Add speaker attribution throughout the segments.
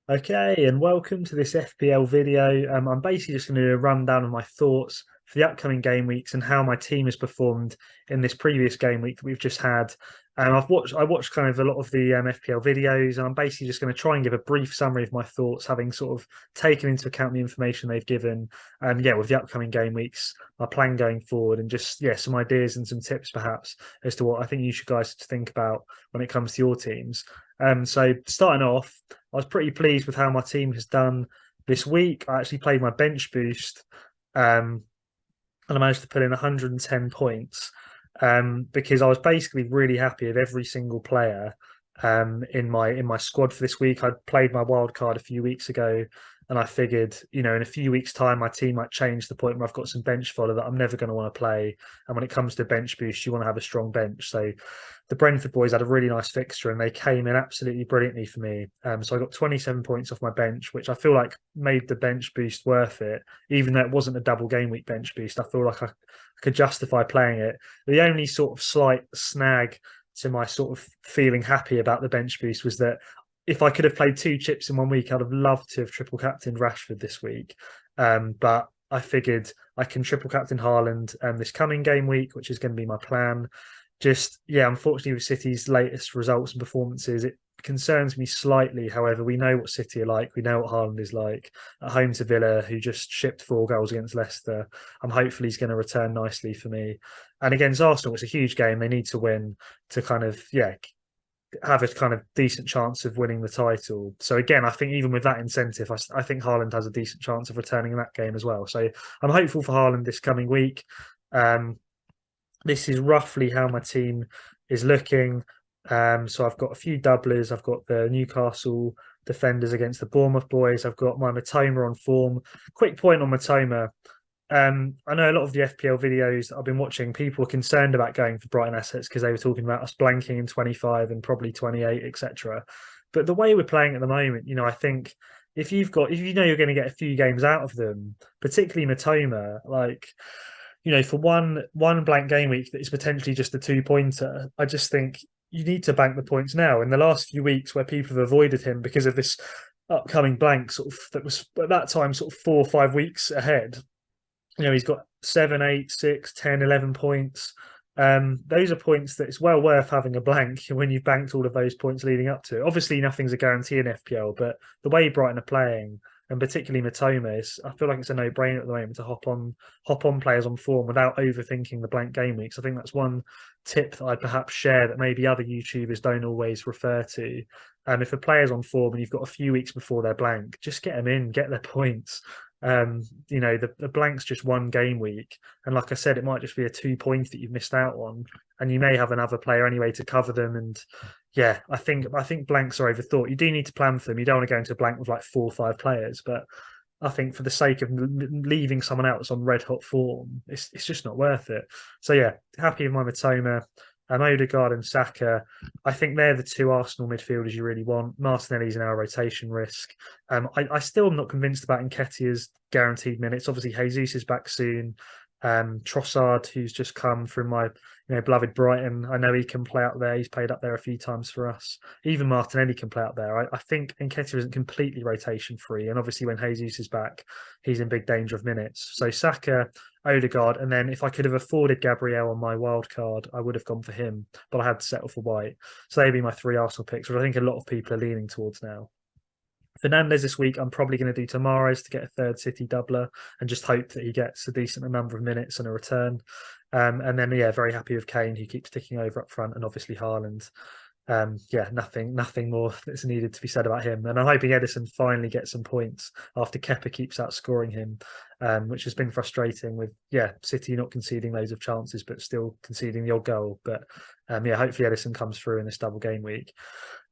Speaker 1: Okay, and welcome to this FPL video. I'm basically just going to do a rundown of my thoughts for the upcoming game weeks and how my team has performed in this previous game week that we've just had. I watched kind of a lot of the FPL videos, and I'm basically just going to try and give a brief summary of my thoughts, having sort of taken into account the information they've given. With the upcoming game weeks, my plan going forward, and just some ideas and some tips perhaps as to what I think you should guys think about when it comes to your teams. So starting off. I was pretty pleased with how my team has done this week. I actually played my bench boost, and I managed to put in 110 points because I was basically really happy with every single player in my squad for this week. I'd played my wild card a few weeks ago, and I figured, in a few weeks' time, my team might change to the point where I've got some bench fodder that I'm never going to want to play. And when it comes to bench boost, you want to have a strong bench. So the Brentford boys had a really nice fixture, and they came in absolutely brilliantly for me. So I got 27 points off my bench, which I feel like made the bench boost worth it, even though it wasn't a double game week bench boost. I feel like I could justify playing it. The only sort of slight snag to my sort of feeling happy about the bench boost was that if I could have played two chips in one week, I'd have loved to have triple captained Rashford this week. But I figured I can triple captain Haaland this coming game week, which is going to be my plan. Unfortunately, with City's latest results and performances, it concerns me slightly. However, we know what City are like. We know what Haaland is like at home to Villa, who just shipped 4 goals against Leicester. I'm hopefully he's going to return nicely for me. And against Arsenal, it's a huge game. They need to win to kind of have a kind of decent chance of winning the title. So again, I think even with that incentive, I think Haaland has a decent chance of returning in that game as well. So I'm hopeful for Haaland this coming week. Um, this is roughly how my team is looking. So I've got a few doublers. I've got the Newcastle defenders against the Bournemouth boys. I've got my Matoma on form. Quick point on Matoma. I know a lot of the FPL videos that I've been watching, people are concerned about going for Brighton assets because they were talking about us blanking in 25 and probably 28, etc. But the way we're playing at the moment, I think if you know you're going to get a few games out of them, particularly Matoma, like for one blank game week that is potentially just a 2 pointer, I just think you need to bank the points now. In the last few weeks where people have avoided him because of this upcoming blank sort of that was at that time sort of 4 or 5 weeks ahead, he's got 7, 8, 6, 10, 11 points. Those are points that it's well worth having a blank when you've banked all of those points leading up to it. Obviously, nothing's a guarantee in FPL, but the way Brighton are playing, and particularly Matoma, I feel like it's a no-brainer at the moment to hop on players on form without overthinking the blank game weeks. I think that's one tip that I'd perhaps share that maybe other YouTubers don't always refer to. If a player's on form and you've got a few weeks before they're blank, just get them in, get their points. The blank's just one game week, and like I said, it might just be a 2 points that you've missed out on, and you may have another player anyway to cover them. And I think blanks are overthought. You do need to plan for them. You don't want to go into a blank with like 4 or 5 players, but I think for the sake of leaving someone else on red hot form, it's just not worth it. So yeah, happy with my Matoma. Odegaard and Saka, I think they're the two Arsenal midfielders you really want. Martinelli's in our rotation risk. I still am not convinced about Nketiah's guaranteed minutes. Obviously, Jesus is back soon. Trossard, who's just come from my beloved Brighton, I know he can play out there. He's played up there a few times for us. Even Martinelli can play out there. I think Nketiah isn't completely rotation free, and obviously when Jesus is back, he's in big danger of minutes. So Saka, Odegaard, and then if I could have afforded Gabriel on my wild card, I would have gone for him, but I had to settle for White. So they'd be my 3 Arsenal picks, which I think a lot of people are leaning towards now. Fernandez this week, I'm probably going to do Tamares to get a third City doubler and just hope that he gets a decent number of minutes and a return. And then, very happy with Kane, who keeps ticking over up front, and obviously Haaland. Nothing more that's needed to be said about him. And I'm hoping Edison finally gets some points after Kepa keeps outscoring him, which has been frustrating with, City not conceding loads of chances, but still conceding the odd goal. But hopefully Edison comes through in this double game week.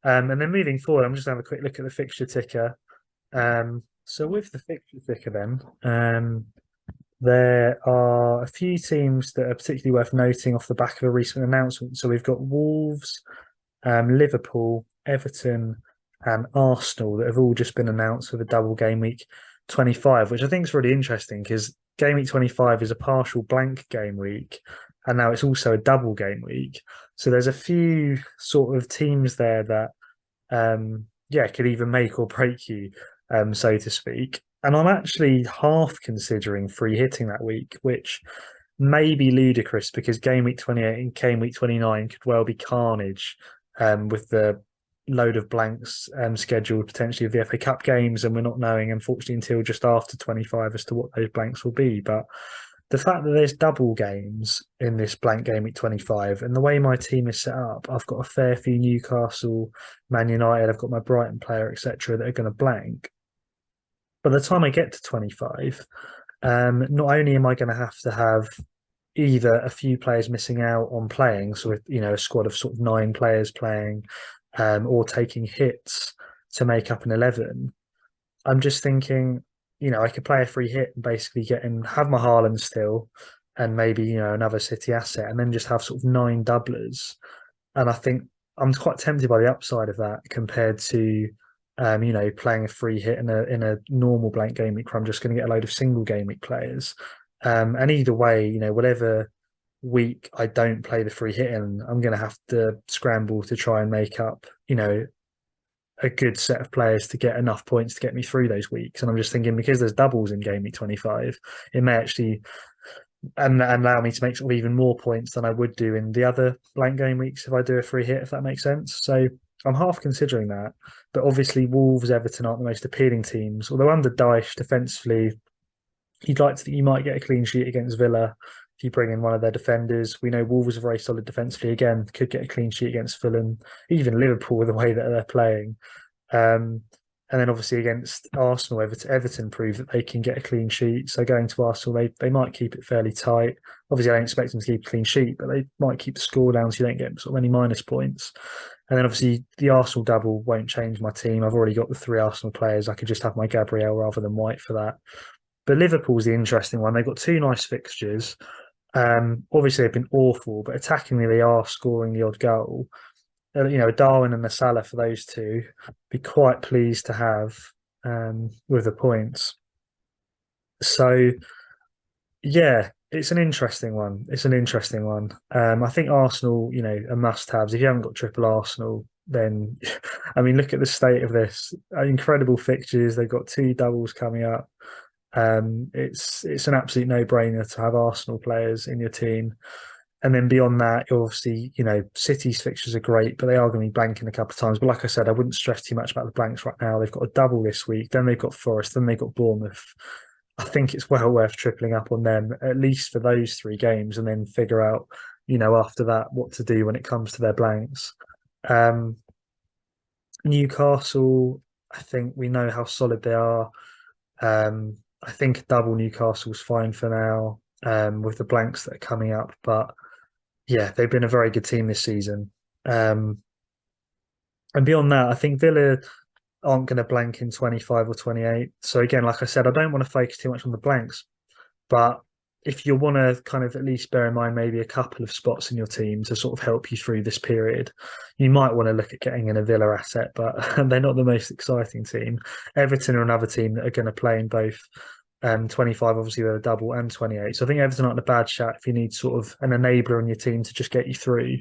Speaker 1: And then moving forward, I'm just going to have a quick look at the fixture ticker. So with the fixture ticker then, there are a few teams that are particularly worth noting off the back of a recent announcement. So we've got Wolves, Liverpool, Everton, and Arsenal that have all just been announced with a double game week 25, which I think is really interesting because game week 25 is a partial blank game week, and now it's also a double game week. So there's a few sort of teams there that yeah, could either make or break you, so to speak. And I'm actually half considering free hitting that week, which may be ludicrous because game week 28 and game week 29 could well be carnage, with the load of blanks scheduled potentially of the FA Cup games, and we're not knowing, unfortunately, until just after 25 as to what those blanks will be. But the fact that there's double games in this blank game week 25 and the way my team is set up, I've got a fair few Newcastle, Man United, I've got my Brighton player, etc., that are going to blank. By the time I get to 25, not only am I going to have either a few players missing out on playing, so with a squad of sort of 9 players playing, or taking hits to make up an 11. I'm just thinking, I could play a free hit and basically have my Haaland still, and maybe another City asset, and then just have sort of 9 doublers. And I think I'm quite tempted by the upside of that compared to, playing a free hit in a normal blank game week where I'm just going to get a load of single game week players. And either way, whatever week I don't play the free hit in, I'm going to have to scramble to try and make up, a good set of players to get enough points to get me through those weeks. And I'm just thinking, because there's doubles in game week 25, it may actually and allow me to make sort of even more points than I would do in the other blank game weeks if I do a free hit, if that makes sense. So I'm half considering that. But obviously, Wolves, Everton aren't the most appealing teams. Although under Dyche, defensively, you'd like to think you might get a clean sheet against Villa if you bring in one of their defenders. We know Wolves are very solid defensively. Again, could get a clean sheet against Fulham, even Liverpool with the way that they're playing. Um, and then obviously against Arsenal, Everton prove that they can get a clean sheet. So going to Arsenal, they might keep it fairly tight. Obviously, I don't expect them to keep a clean sheet, but they might keep the score down so you don't get sort of any minus points. And then obviously the Arsenal double won't change my team. I've already got the 3 Arsenal players. I could just have my Gabriel rather than White for that. But Liverpool's the interesting one. They've got 2 nice fixtures. Obviously, they've been awful, but attackingly, they are scoring the odd goal. Darwin and the Salah for those two, be quite pleased to have, with the points. So, yeah, it's an interesting one. It's an interesting one. I think Arsenal, are must-haves. If you haven't got triple Arsenal, then, I mean, look at the state of this. Incredible fixtures. They've got 2 doubles coming up. It's an absolute no-brainer to have Arsenal players in your team. And then beyond that, obviously, City's fixtures are great, but they are going to be blanking a couple of times. But like I said, I wouldn't stress too much about the blanks right now. They've got a double this week, then they've got Forest, then they've got Bournemouth. I think it's well worth tripling up on them, at least for those 3 games, and then figure out, after that, what to do when it comes to their blanks. Um, Newcastle, I think we know how solid they are. I think double Newcastle's fine for now, with the blanks that are coming up. But yeah, they've been a very good team this season. And beyond that, I think Villa aren't going to blank in 25 or 28. So again, like I said, I don't want to focus too much on the blanks. But if you want to kind of at least bear in mind maybe a couple of spots in your team to sort of help you through this period, you might want to look at getting in a Villa asset, but they're not the most exciting team. Everton are another team that are going to play in both 25, obviously with a double, and 28. So I think Everton aren't a bad shout if you need sort of an enabler in your team to just get you through.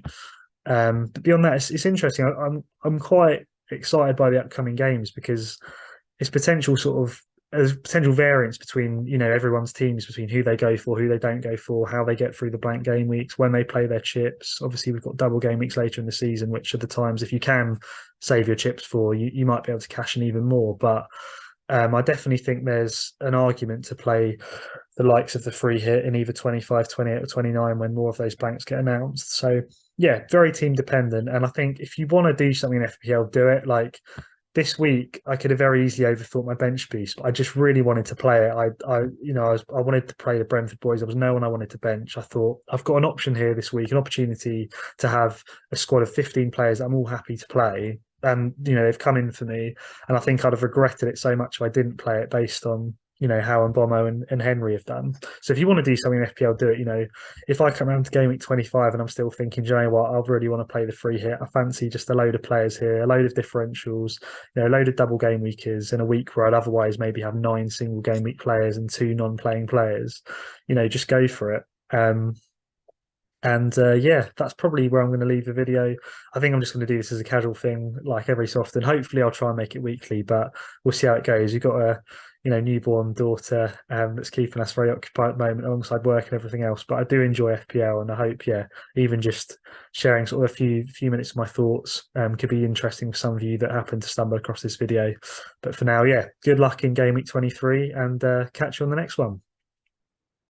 Speaker 1: But beyond that, it's interesting. I'm quite excited by the upcoming games because it's potential sort of there's potential variance between everyone's teams, between who they go for, who they don't go for, how they get through the blank game weeks, when they play their chips. Obviously, we've got double game weeks later in the season, which are the times if you can save your chips for, you might be able to cash in even more. But I definitely think there's an argument to play the likes of the free hit in either 25, 28 or 29 when more of those blanks get announced. So yeah, very team dependent. And I think if you want to do something in FPL, do it. Like this week, I could have very easily overthought my bench boost, but I just really wanted to play it. I wanted to play the Brentford boys. There was no one I wanted to bench. I thought I've got an option here this week, an opportunity to have a squad of 15 players that I'm all happy to play. And they've come in for me, and I think I'd have regretted it so much if I didn't play it based on how Mbomo and Henry have done. So if you want to do something in FPL, do it. If I come around to game week 25 and I'm still thinking, do you know what, I really want to play the free hit. I fancy just a load of players here, a load of differentials, a load of double game weekers in a week where I'd otherwise maybe have 9 single game week players and 2 non-playing players. Just go for it. And yeah, that's probably where I'm going to leave the video. I think I'm just going to do this as a casual thing, like every so often. Hopefully, I'll try and make it weekly, but we'll see how it goes. We've got a newborn daughter that's keeping us very occupied at the moment, alongside work and everything else. But I do enjoy FPL, and I hope, yeah, even just sharing sort of a few minutes of my thoughts could be interesting for some of you that happen to stumble across this video. But for now, yeah, good luck in game week 23, and catch you on the next one.